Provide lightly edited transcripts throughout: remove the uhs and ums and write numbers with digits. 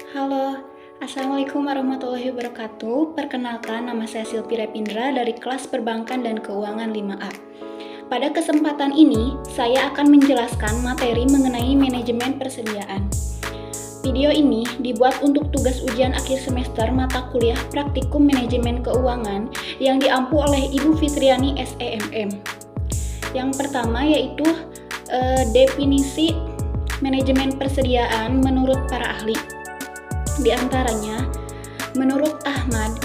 Halo, Assalamualaikum warahmatullahi wabarakatuh. Perkenalkan, nama saya Silvira Pindra dari kelas Perbankan dan Keuangan 5A. Pada kesempatan ini, saya akan menjelaskan materi mengenai manajemen persediaan. Video ini dibuat untuk tugas ujian akhir semester mata kuliah Praktikum Manajemen Keuangan yang diampu oleh Ibu Fitriani SEMM. Yang pertama yaitu definisi manajemen persediaan menurut para ahli. Di antaranya, menurut Ahmad,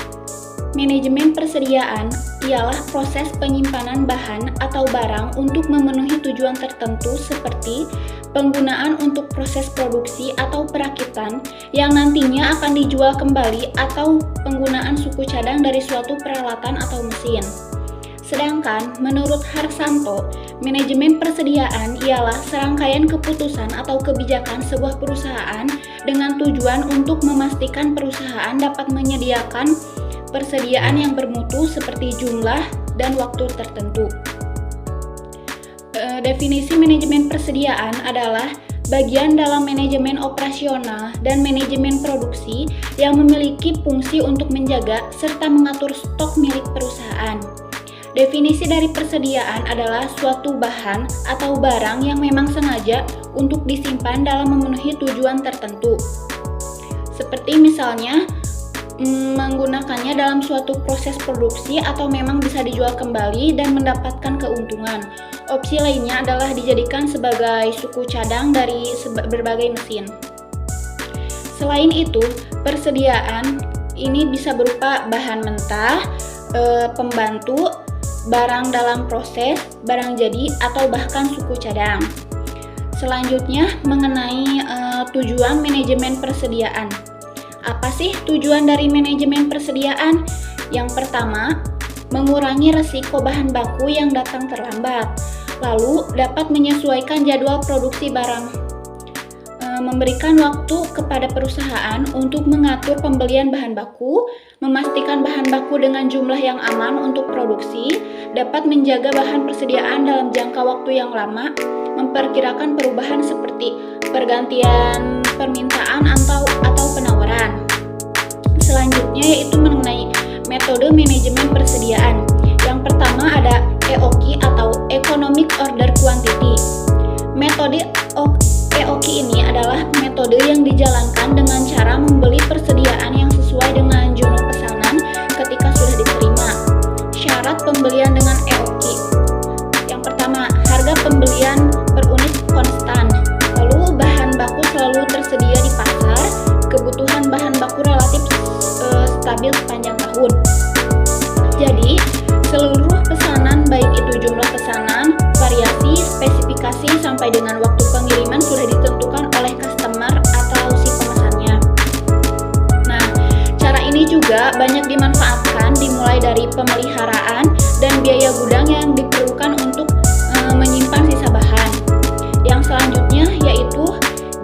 manajemen persediaan ialah proses penyimpanan bahan atau barang untuk memenuhi tujuan tertentu seperti penggunaan untuk proses produksi atau perakitan yang nantinya akan dijual kembali atau penggunaan suku cadang dari suatu peralatan atau mesin. Sedangkan menurut Harsanto, manajemen persediaan ialah serangkaian keputusan atau kebijakan sebuah perusahaan dengan tujuan untuk memastikan perusahaan dapat menyediakan persediaan yang bermutu seperti jumlah dan waktu tertentu. Definisi manajemen persediaan adalah bagian dalam manajemen operasional dan manajemen produksi yang memiliki fungsi untuk menjaga serta mengatur stok milik perusahaan. Definisi dari persediaan adalah suatu bahan atau barang yang memang sengaja untuk disimpan dalam memenuhi tujuan tertentu. Seperti misalnya menggunakannya dalam suatu proses produksi atau memang bisa dijual kembali dan mendapatkan keuntungan. Opsi lainnya adalah dijadikan sebagai suku cadang dari berbagai mesin. Selain itu, persediaan ini bisa berupa bahan mentah, pembantu, barang dalam proses, barang jadi, atau bahkan suku cadang. Selanjutnya mengenai tujuan manajemen persediaan. Apa sih tujuan dari manajemen persediaan? Yang pertama, mengurangi resiko bahan baku yang datang terlambat, lalu dapat menyesuaikan jadwal produksi barang, memberikan waktu kepada perusahaan untuk mengatur pembelian bahan baku, memastikan bahan baku dengan jumlah yang aman untuk produksi, dapat menjaga bahan persediaan dalam jangka waktu yang lama, memperkirakan perubahan seperti pergantian permintaan atau penawaran. Selanjutnya yaitu mengenai metode manajemen persediaan. Yang pertama ada EOQ atau Economic Order Quantity. Metode EOQ ini adalah metode yang dijalankan dengan cara membeli persediaan yang sesuai dengan jumlah pesanan ketika sudah diterima. Syarat pembelian dengan EOQ. Yang pertama, harga pembelian per unit konstan. Lalu bahan baku selalu tersedia di pasar. Kebutuhan bahan baku relatif stabil sepanjang tahun. Jadi, seluruh pesanan baik itu jumlah pesanan, variasi, spesifikasi sampai dengan waktu pengiriman sudah ditentukan oleh customer atau si pemesannya. Nah, cara ini juga banyak dimanfaatkan dimulai dari pemeliharaan dan biaya gudang yang diperlukan untuk menyimpan sisa bahan. Yang selanjutnya yaitu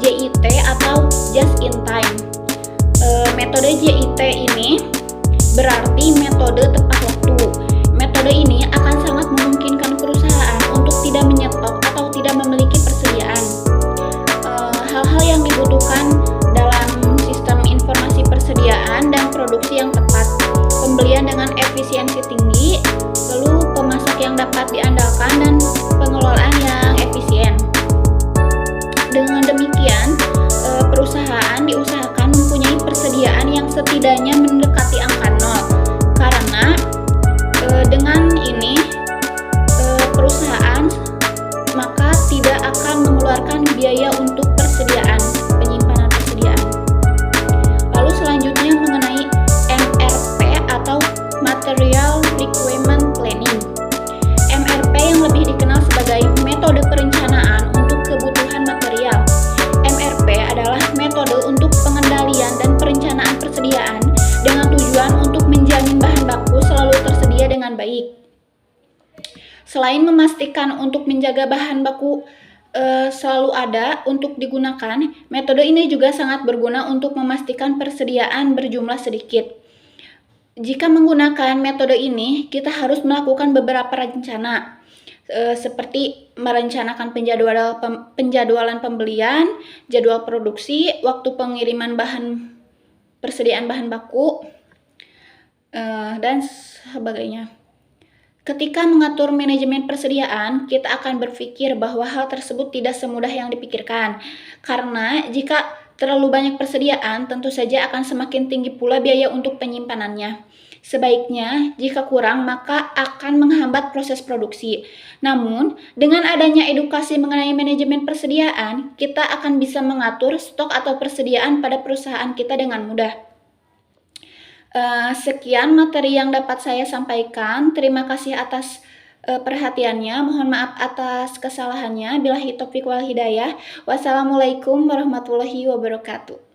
JIT atau Just in Time. Metode JIT ini berarti metode tepat waktu. Metode ini akan sangat memungkinkan perusahaan untuk tidak menyetok atau tidak memiliki persediaan. Hal-hal yang dibutuhkan dalam sistem informasi persediaan dan produksi yang tepat, pembelian dengan efisiensi tinggi, lalu pemasak yang dapat diandalkan dan pengelolaan yang efisien. Dengan demikian, perusahaan diusahakan mempunyai persediaan yang setidaknya mendekati angka 0. Karena dengan ini perusahaan maka tidak akan mengeluarkan biaya untuk penyimpanan persediaan. Lalu selanjutnya mengenai MRP atau Material Requirement Planning. MRP yang lebih dikenal sebagai metode perencanaan untuk kebutuhan material. MRP adalah metode untuk pengendalian dan perencanaan persediaan dengan tujuan untuk menjamin bahan baku selalu tersedia dengan baik. Selain memastikan untuk menjaga bahan baku selalu ada untuk digunakan, metode ini juga sangat berguna untuk memastikan persediaan berjumlah sedikit. Jika menggunakan metode ini, kita harus melakukan beberapa rencana. seperti merencanakan penjadwalan pembelian, jadwal produksi, waktu pengiriman persediaan bahan baku, dan sebagainya. Ketika mengatur manajemen persediaan, kita akan berpikir bahwa hal tersebut tidak semudah yang dipikirkan. Karena jika terlalu banyak persediaan, tentu saja akan semakin tinggi pula biaya untuk penyimpanannya. Sebaiknya, jika kurang, maka akan menghambat proses produksi. Namun, dengan adanya edukasi mengenai manajemen persediaan, kita akan bisa mengatur stok atau persediaan pada perusahaan kita dengan mudah. Sekian materi yang dapat saya sampaikan. Terima kasih atas perhatiannya. Mohon maaf atas kesalahannya. Billahi taufiq wal hidayah. Wassalamualaikum warahmatullahi wabarakatuh.